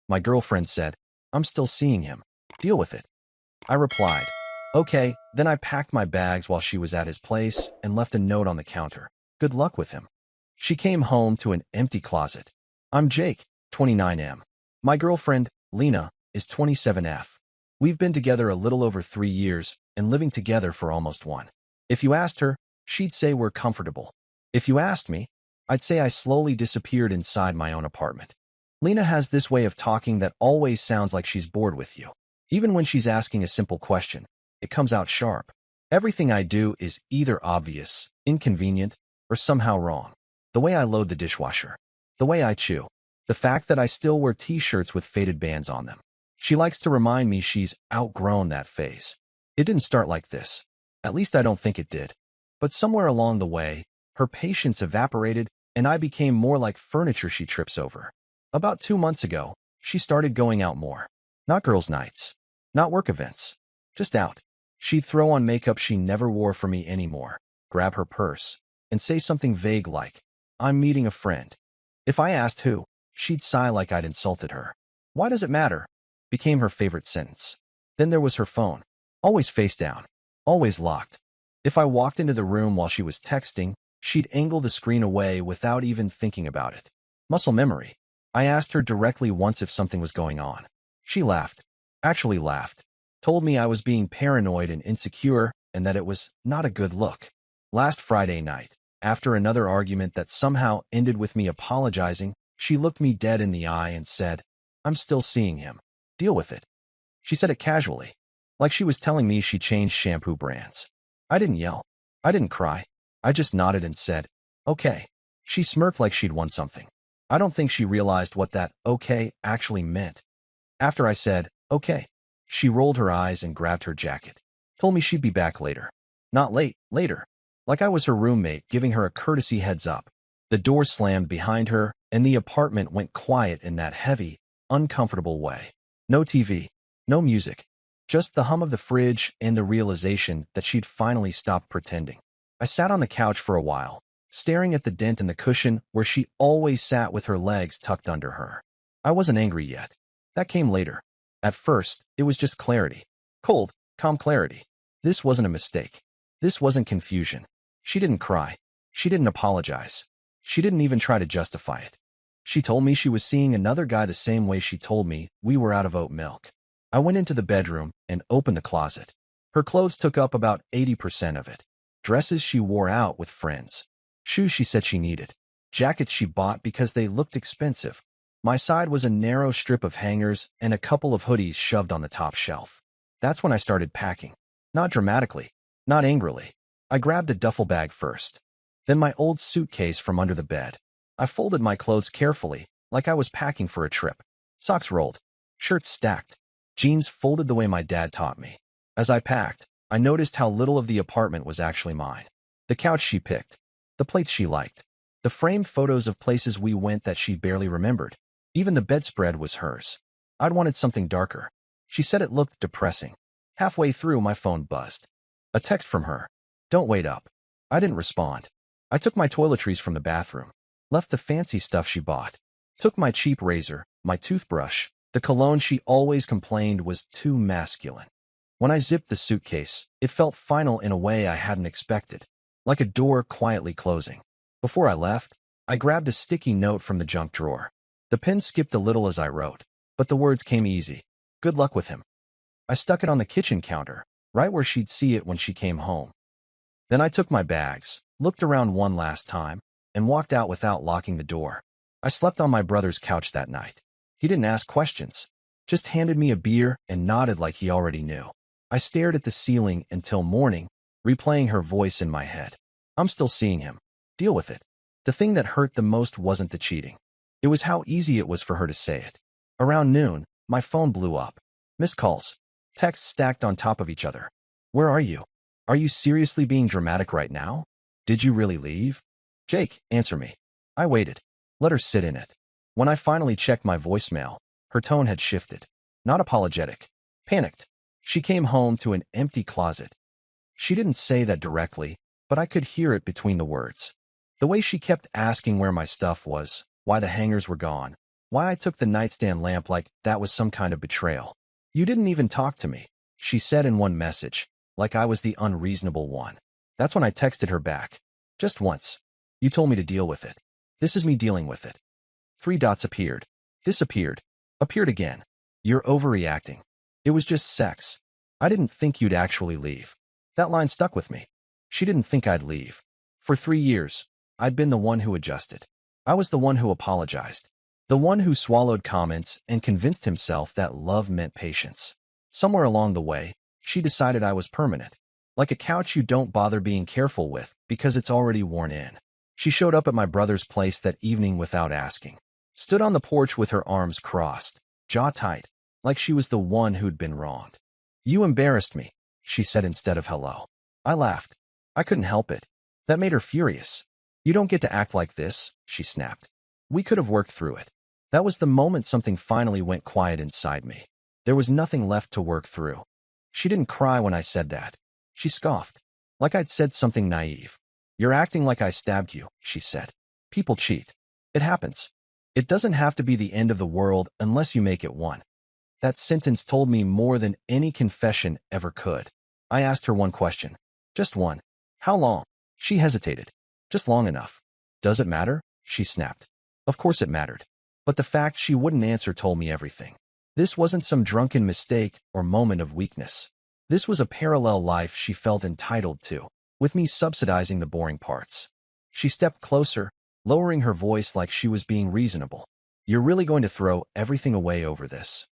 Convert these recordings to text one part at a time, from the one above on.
My girlfriend said, "I'm still seeing him. Deal with it." I replied, "Okay." Then I packed my bags while she was at his place and left a note on the counter. "Good luck with him." She came home to an empty closet. I'm Jake, 29M. My girlfriend, Lena, is 27F. We've been together a little over 3 years and living together for almost one. If you asked her, she'd say we're comfortable. If you asked me, I'd say I slowly disappeared inside my own apartment. Lena has this way of talking that always sounds like she's bored with you. Even when she's asking a simple question, it comes out sharp. Everything I do is either obvious, inconvenient, or somehow wrong. The way I load the dishwasher. The way I chew. The fact that I still wear t-shirts with faded bands on them. She likes to remind me she's outgrown that phase. It didn't start like this. At least I don't think it did. But somewhere along the way, her patience evaporated and I became more like furniture she trips over. About 2 months ago, she started going out more. Not girls' nights. Not work events. Just out. She'd throw on makeup she never wore for me anymore, grab her purse, and say something vague like, "I'm meeting a friend." If I asked who, she'd sigh like I'd insulted her. "Why does it matter?" became her favorite sentence. Then there was her phone. Always face down. Always locked. If I walked into the room while she was texting, she'd angle the screen away without even thinking about it. Muscle memory. I asked her directly once if something was going on. She laughed. Actually laughed. Told me I was being paranoid and insecure and that it was not a good look. Last Friday night, after another argument that somehow ended with me apologizing, she looked me dead in the eye and said, "I'm still seeing him. Deal with it." She said it casually, like she was telling me she changed shampoo brands. I didn't yell. I didn't cry. I just nodded and said, "Okay." She smirked like she'd won something. I don't think she realized what that "okay" actually meant. After I said, "Okay," she rolled her eyes and grabbed her jacket. Told me she'd be back later. Not late, later. Like I was her roommate giving her a courtesy heads up. The door slammed behind her and the apartment went quiet in that heavy, uncomfortable way. No TV. No music. Just the hum of the fridge and the realization that she'd finally stopped pretending. I sat on the couch for a while, staring at the dent in the cushion where she always sat with her legs tucked under her. I wasn't angry yet. That came later. At first, it was just clarity. Cold, calm clarity. This wasn't a mistake. This wasn't confusion. She didn't cry. She didn't apologize. She didn't even try to justify it. She told me she was seeing another guy the same way she told me we were out of oat milk. I went into the bedroom and opened the closet. Her clothes took up about 80% of it. Dresses she wore out with friends. Shoes she said she needed. Jackets she bought because they looked expensive. My side was a narrow strip of hangers and a couple of hoodies shoved on the top shelf. That's when I started packing. Not dramatically. Not angrily. I grabbed a duffel bag first. Then my old suitcase from under the bed. I folded my clothes carefully, like I was packing for a trip. Socks rolled. Shirts stacked. Jeans folded the way my dad taught me. As I packed, I noticed how little of the apartment was actually mine. The couch she picked. The plates she liked. The framed photos of places we went that she barely remembered. Even the bedspread was hers. I'd wanted something darker. She said it looked depressing. Halfway through, my phone buzzed. A text from her. "Don't wait up." I didn't respond. I took my toiletries from the bathroom. Left the fancy stuff she bought. Took my cheap razor, my toothbrush. The cologne she always complained was too masculine. When I zipped the suitcase, it felt final in a way I hadn't expected. Like a door quietly closing. Before I left, I grabbed a sticky note from the junk drawer. The pen skipped a little as I wrote, but the words came easy. "Good luck with him." I stuck it on the kitchen counter, right where she'd see it when she came home. Then I took my bags, looked around one last time, and walked out without locking the door. I slept on my brother's couch that night. He didn't ask questions, just handed me a beer and nodded like he already knew. I stared at the ceiling until morning, replaying her voice in my head. "I'm still seeing him. Deal with it." The thing that hurt the most wasn't the cheating. It was how easy it was for her to say it. Around noon, my phone blew up. Missed calls. Texts stacked on top of each other. "Where are you? Are you seriously being dramatic right now? Did you really leave? Jake, answer me." I waited. Let her sit in it. When I finally checked my voicemail, her tone had shifted. Not apologetic. Panicked. She came home to an empty closet. She didn't say that directly, but I could hear it between the words. The way she kept asking where my stuff was, why the hangers were gone, Why I took the nightstand lamp like that was some kind of betrayal. You didn't even talk to me, she said in one message, like I was the unreasonable one. That's when I texted her back. Just once. You told me to deal with it. This is me dealing with it. 3 dots appeared. Disappeared. Appeared again. You're overreacting. It was just sex. I didn't think you'd actually leave. That line stuck with me. She didn't think I'd leave. For 3 years, I'd been the one who adjusted. I was the one who apologized. The one who swallowed comments and convinced himself that love meant patience. Somewhere along the way, she decided I was permanent. Like a couch you don't bother being careful with because it's already worn in. She showed up at my brother's place that evening without asking. Stood on the porch with her arms crossed, jaw tight, like she was the one who'd been wronged. You embarrassed me, she said instead of hello. I laughed. I couldn't help it. That made her furious. You don't get to act like this, she snapped. We could have worked through it. That was the moment something finally went quiet inside me. There was nothing left to work through. She didn't cry when I said that. She scoffed, like I'd said something naive. You're acting like I stabbed you, she said. People cheat. It happens. It doesn't have to be the end of the world unless you make it one. That sentence told me more than any confession ever could. I asked her one question. Just one. How long? She hesitated. Just long enough. Does it matter? She snapped. Of course it mattered. But the fact she wouldn't answer told me everything. This wasn't some drunken mistake or moment of weakness. This was a parallel life she felt entitled to, with me subsidizing the boring parts. She stepped closer, lowering her voice like she was being reasonable. You're really going to throw everything away over this?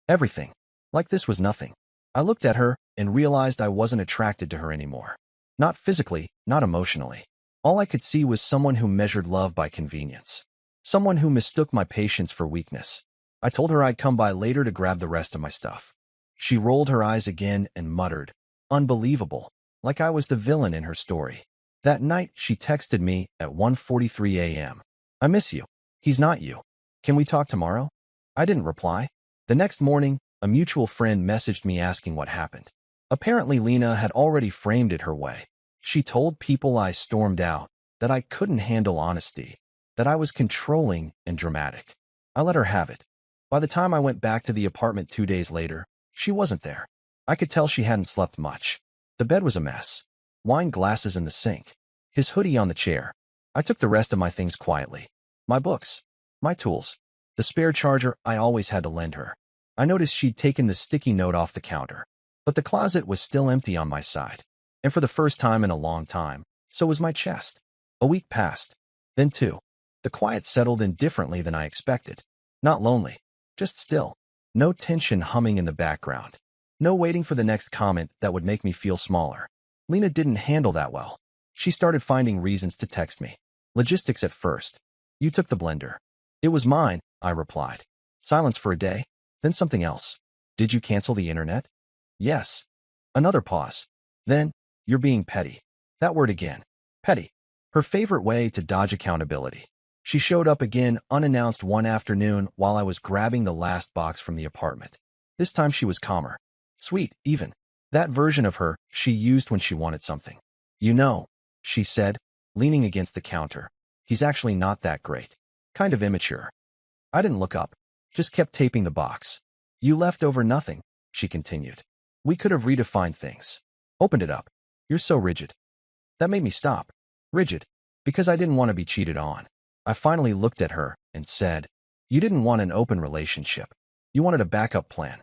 Everything. Like this was nothing. I looked at her and realized I wasn't attracted to her anymore. Not physically, not emotionally. All I could see was someone who measured love by convenience. Someone who mistook my patience for weakness. I told her I'd come by later to grab the rest of my stuff. She rolled her eyes again and muttered, unbelievable, like I was the villain in her story. That night, she texted me at 1:43 a.m. I miss you. He's not you. Can we talk tomorrow? I didn't reply. The next morning, a mutual friend messaged me asking what happened. Apparently, Lena had already framed it her way. She told people I stormed out, that I couldn't handle honesty, that I was controlling and dramatic. I let her have it. By the time I went back to the apartment 2 days later, she wasn't there. I could tell she hadn't slept much. The bed was a mess. Wine glasses in the sink. His hoodie on the chair. I took the rest of my things quietly. My books. My tools. The spare charger I always had to lend her. I noticed she'd taken the sticky note off the counter. But the closet was still empty on my side. And for the first time in a long time, so was my chest. A week passed. Then 2. The quiet settled in differently than I expected. Not lonely. Just still. No tension humming in the background. No waiting for the next comment that would make me feel smaller. Lena didn't handle that well. She started finding reasons to text me. Logistics at first. You took the blender. It was mine, I replied. Silence for a day. Then something else. Did you cancel the internet? Yes. Another pause. Then, you're being petty. That word again. Petty. Her favorite way to dodge accountability. She showed up again unannounced one afternoon while I was grabbing the last box from the apartment. This time she was calmer. Sweet, even. That version of her she used when she wanted something. You know, she said, leaning against the counter. He's actually not that great. Kind of immature. I didn't look up. Just kept taping the box. You left over nothing, she continued. We could have redefined things. Opened it up. You're so rigid. That made me stop. Rigid. Because I didn't want to be cheated on. I finally looked at her and said, you didn't want an open relationship. You wanted a backup plan.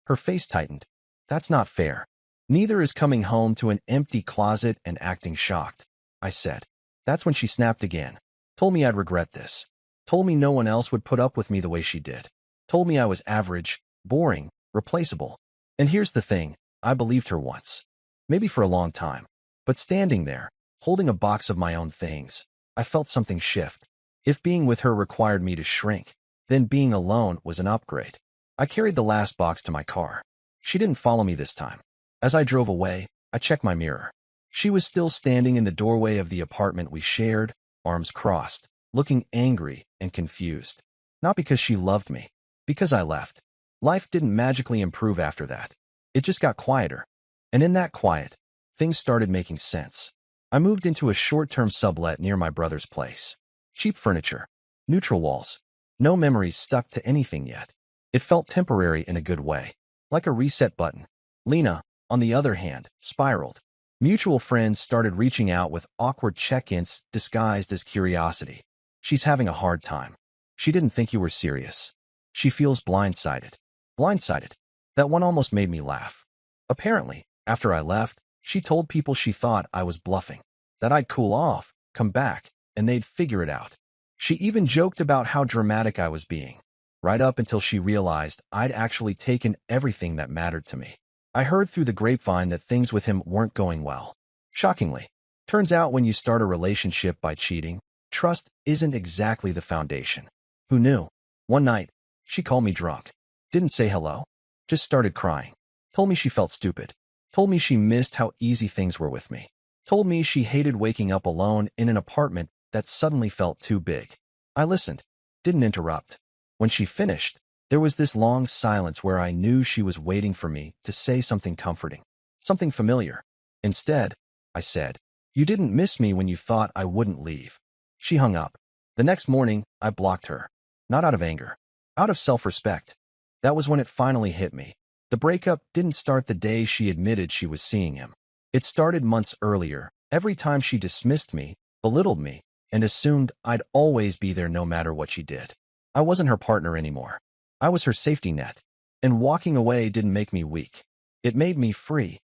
Her face tightened. That's not fair. Neither is coming home to an empty closet and acting shocked, I said. That's when she snapped again. Told me I'd regret this. Told me no one else would put up with me the way she did. Told me I was average, boring, replaceable. And here's the thing, I believed her once. Maybe for a long time. But standing there, holding a box of my own things, I felt something shift. If being with her required me to shrink, then being alone was an upgrade. I carried the last box to my car. She didn't follow me this time. As I drove away, I checked my mirror. She was still standing in the doorway of the apartment we shared, arms crossed, looking angry and confused. Not because she loved me, because I left. Life didn't magically improve after that. It just got quieter. And in that quiet, things started making sense. I moved into a short-term sublet near my brother's place. Cheap furniture. Neutral walls. No memories stuck to anything yet. It felt temporary in a good way, like a reset button. Lena, on the other hand, spiraled. Mutual friends started reaching out with awkward check-ins disguised as curiosity. She's having a hard time. She didn't think you were serious. She feels blindsided. Blindsided. That one almost made me laugh. Apparently, after I left, she told people she thought I was bluffing, that I'd cool off, come back, and they'd figure it out. She even joked about how dramatic I was being, right up until she realized I'd actually taken everything that mattered to me. I heard through the grapevine that things with him weren't going well. Shockingly, turns out when you start a relationship by cheating, trust isn't exactly the foundation. Who knew? One night, she called me drunk. Didn't say hello. Just started crying. Told me she felt stupid. Told me she missed how easy things were with me. Told me she hated waking up alone in an apartment that suddenly felt too big. I listened. Didn't interrupt. When she finished, there was this long silence where I knew she was waiting for me to say something comforting, something familiar. Instead, I said, "You didn't miss me when you thought I wouldn't leave." She hung up. The next morning, I blocked her. Not out of anger. Out of self-respect. That was when it finally hit me. The breakup didn't start the day she admitted she was seeing him. It started months earlier, every time she dismissed me, belittled me, and assumed I'd always be there no matter what she did. I wasn't her partner anymore. I was her safety net. And walking away didn't make me weak. It made me free.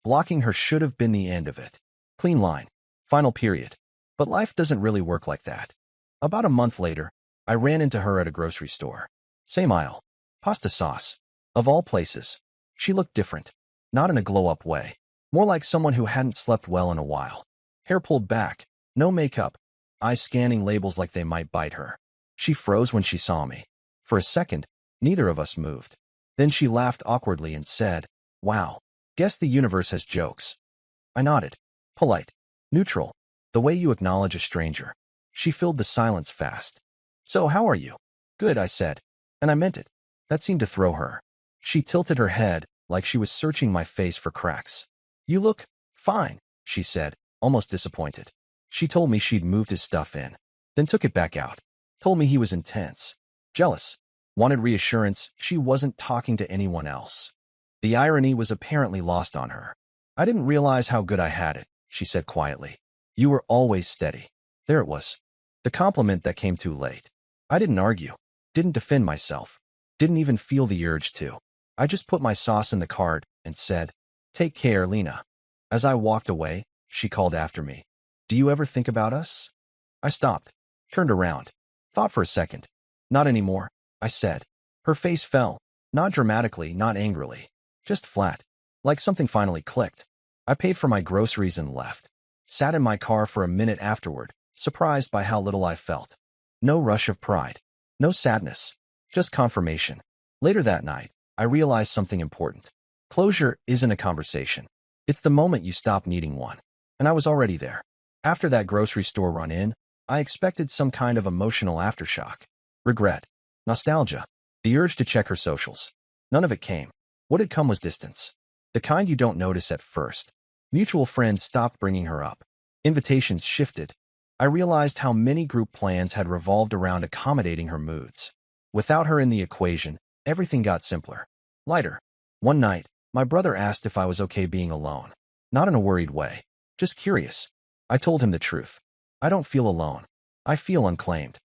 Blocking her should have been the end of it. Clean line. Final period. But life doesn't really work like that. About a month later, I ran into her at a grocery store. Same aisle. Pasta sauce. Of all places. She looked different. Not in a glow-up way. More like someone who hadn't slept well in a while. Hair pulled back. No makeup. Eyes scanning labels like they might bite her. She froze when she saw me. For a second, neither of us moved. Then she laughed awkwardly and said, "Wow. Guess the universe has jokes." I nodded. Polite. Neutral. The way you acknowledge a stranger. She filled the silence fast. "So how are you?" "Good," I said. And I meant it. That seemed to throw her. She tilted her head, like she was searching my face for cracks. "You look fine," she said, almost disappointed. She told me she'd moved his stuff in, then took it back out. Told me he was intense. Jealous. Wanted reassurance she wasn't talking to anyone else. The irony was apparently lost on her. "I didn't realize how good I had it," she said quietly. "You were always steady." There it was. The compliment that came too late. I didn't argue. Didn't defend myself. Didn't even feel the urge to. I just put my sauce in the cart and said, "Take care, Lena." As I walked away, she called after me. "Do you ever think about us?" I stopped. Turned around. Thought for a second. "Not anymore," I said. Her face fell. Not dramatically, not angrily. Just flat. Like something finally clicked. I paid for my groceries and left. Sat in my car for a minute afterward, surprised by how little I felt. No rush of pride. No sadness. Just confirmation. Later that night, I realized something important. Closure isn't a conversation. It's the moment you stop needing one. And I was already there. After that grocery store run-in, I expected some kind of emotional aftershock. Regret. Nostalgia. The urge to check her socials. None of it came. What had come was distance. The kind you don't notice at first. Mutual friends stopped bringing her up. Invitations shifted. I realized how many group plans had revolved around accommodating her moods. Without her in the equation, everything got simpler. Lighter. One night, my brother asked if I was okay being alone. Not in a worried way. Just curious. I told him the truth. I don't feel alone. I feel unclaimed.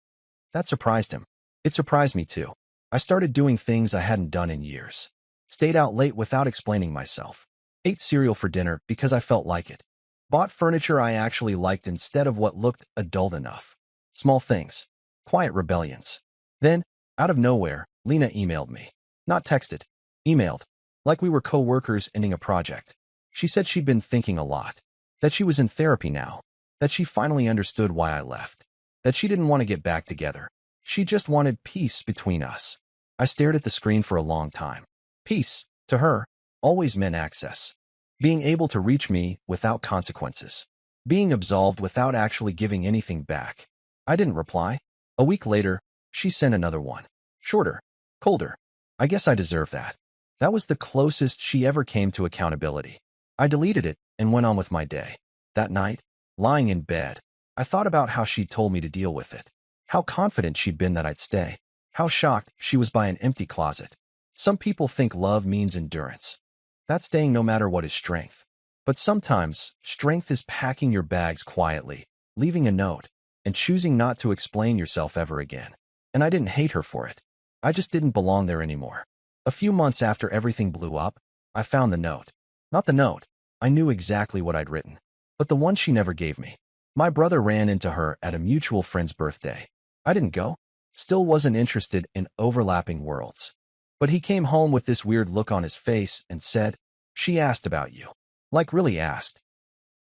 That surprised him. It surprised me too. I started doing things I hadn't done in years. Stayed out late without explaining myself. Ate cereal for dinner because I felt like it. Bought furniture I actually liked instead of what looked adult enough. Small things. Quiet rebellions. Then, out of nowhere, Lena emailed me. Not texted. Emailed. Like we were co-workers ending a project. She said she'd been thinking a lot. That she was in therapy now. That she finally understood why I left. That she didn't want to get back together. She just wanted peace between us. I stared at the screen for a long time. Peace, to her, always meant access. Being able to reach me without consequences. Being absolved without actually giving anything back. I didn't reply. A week later, she sent another one. Shorter. Colder. I guess I deserve that. That was the closest she ever came to accountability. I deleted it and went on with my day. That night, lying in bed, I thought about how she'd told me to deal with it. How confident she'd been that I'd stay. How shocked she was by an empty closet. Some people think love means endurance. That's staying no matter what is strength. But sometimes, strength is packing your bags quietly, leaving a note, and choosing not to explain yourself ever again. And I didn't hate her for it. I just didn't belong there anymore. A few months after everything blew up, I found the note. Not the note. I knew exactly what I'd written. But the one she never gave me. My brother ran into her at a mutual friend's birthday. I didn't go. Still wasn't interested in overlapping worlds. But he came home with this weird look on his face and said, "She asked about you." Like really asked.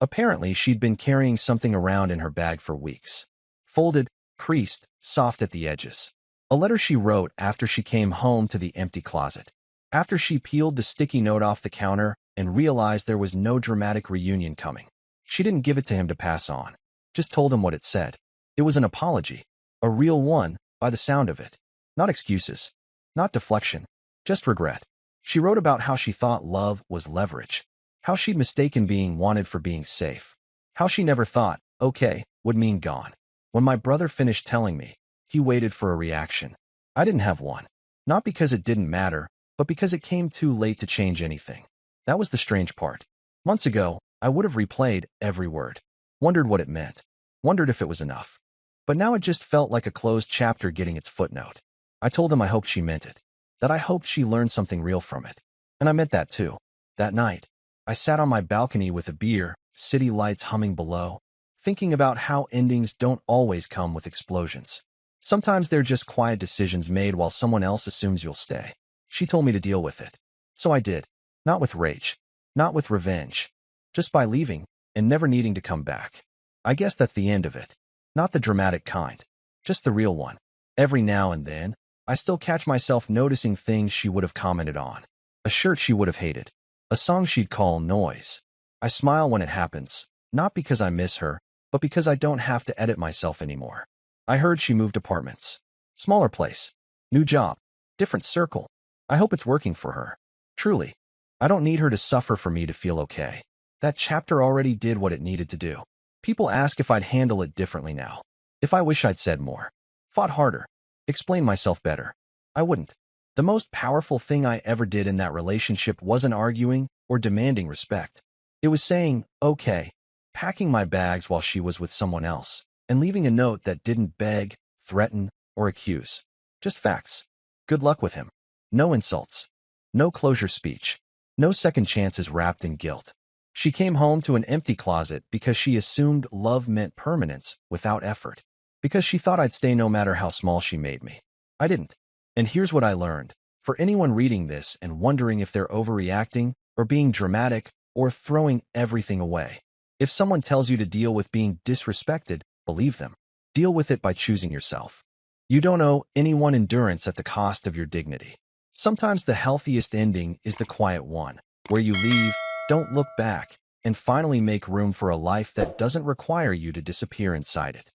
Apparently, she'd been carrying something around in her bag for weeks. Folded, creased, soft at the edges. A letter she wrote after she came home to the empty closet. After she peeled the sticky note off the counter and realized there was no dramatic reunion coming. She didn't give it to him to pass on. Just told him what it said. It was an apology. A real one, by the sound of it. Not excuses. Not deflection. Just regret. She wrote about how she thought love was leverage. How she'd mistaken being wanted for being safe. How she never thought, okay, would mean gone. When my brother finished telling me, he waited for a reaction. I didn't have one. Not because it didn't matter, but because it came too late to change anything. That was the strange part. Months ago, I would have replayed every word. Wondered what it meant. Wondered if it was enough. But now it just felt like a closed chapter getting its footnote. I told him I hoped she meant it. That I hoped she learned something real from it. And I meant that too. That night, I sat on my balcony with a beer, city lights humming below, thinking about how endings don't always come with explosions. Sometimes they're just quiet decisions made while someone else assumes you'll stay. She told me to deal with it. So I did. Not with rage. Not with revenge. Just by leaving, and never needing to come back. I guess that's the end of it. Not the dramatic kind. Just the real one. Every now and then, I still catch myself noticing things she would have commented on. A shirt she would have hated. A song she'd call noise. I smile when it happens, not because I miss her, but because I don't have to edit myself anymore. I heard she moved apartments. Smaller place. New job. Different circle. I hope it's working for her. Truly. I don't need her to suffer for me to feel okay. That chapter already did what it needed to do. People ask if I'd handle it differently now. If I wish I'd said more. Fought harder. Explained myself better. I wouldn't. The most powerful thing I ever did in that relationship wasn't arguing or demanding respect. It was saying, okay, packing my bags while she was with someone else, and leaving a note that didn't beg, threaten, or accuse. Just facts. Good luck with him. No insults. No closure speech. No second chances wrapped in guilt. She came home to an empty closet because she assumed love meant permanence without effort. Because she thought I'd stay no matter how small she made me. I didn't. And here's what I learned. For anyone reading this and wondering if they're overreacting or being dramatic or throwing everything away. If someone tells you to deal with being disrespected, believe them. Deal with it by choosing yourself. You don't owe anyone endurance at the cost of your dignity. Sometimes the healthiest ending is the quiet one, where you leave, don't look back, and finally make room for a life that doesn't require you to disappear inside it.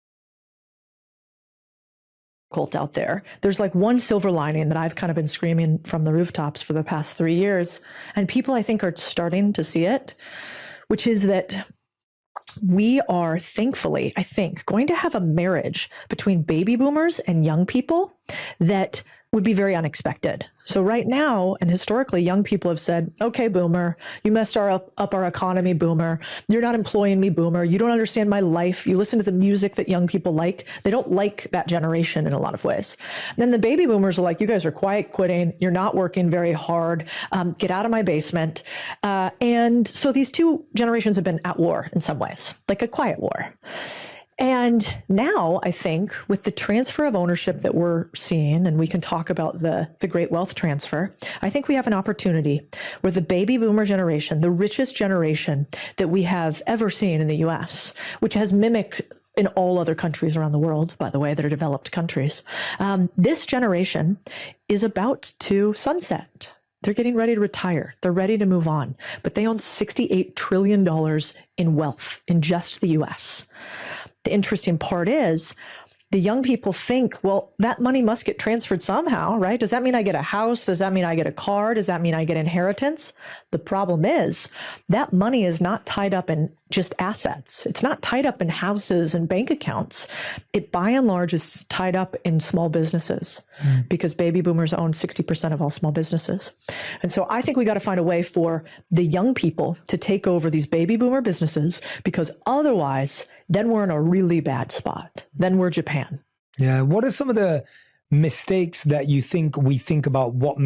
Cult out there. There's like one silver lining that I've kind of been screaming from the rooftops for the past 3 years, and people I think are starting to see it, which is that we are thankfully, I think, going to have a marriage between baby boomers and young people that would be very unexpected. So right now, and historically, young people have said, okay, boomer, you messed up our economy, boomer. You're not employing me, boomer. You don't understand my life. You listen to the music that young people like. They don't like that generation in a lot of ways. And then the baby boomers are like, you guys are quiet quitting. You're not working very hard. Get out of my basement. And so these two generations have been at war in some ways, like a quiet war. And now I think with the transfer of ownership that we're seeing, and we can talk about the great wealth transfer, I think we have an opportunity where the baby boomer generation, the richest generation that we have ever seen in the US, which has mimicked in all other countries around the world, by the way, that are developed countries, this generation is about to sunset. They're getting ready to retire. They're ready to move on, but they own $68 trillion in wealth in just the US. The interesting part is the young people think, well, that money must get transferred somehow, right? Does that mean I get a house? Does that mean I get a car? Does that mean I get inheritance? The problem is that money is not tied up in just assets. It's not tied up in houses and bank accounts. It by and large is tied up in small businesses because baby boomers own 60% of all small businesses. And so I think we got to find a way for the young people to take over these baby boomer businesses, because otherwise then we're in a really bad spot. Then we're Japan. Yeah. What are some of the mistakes that you think we think about what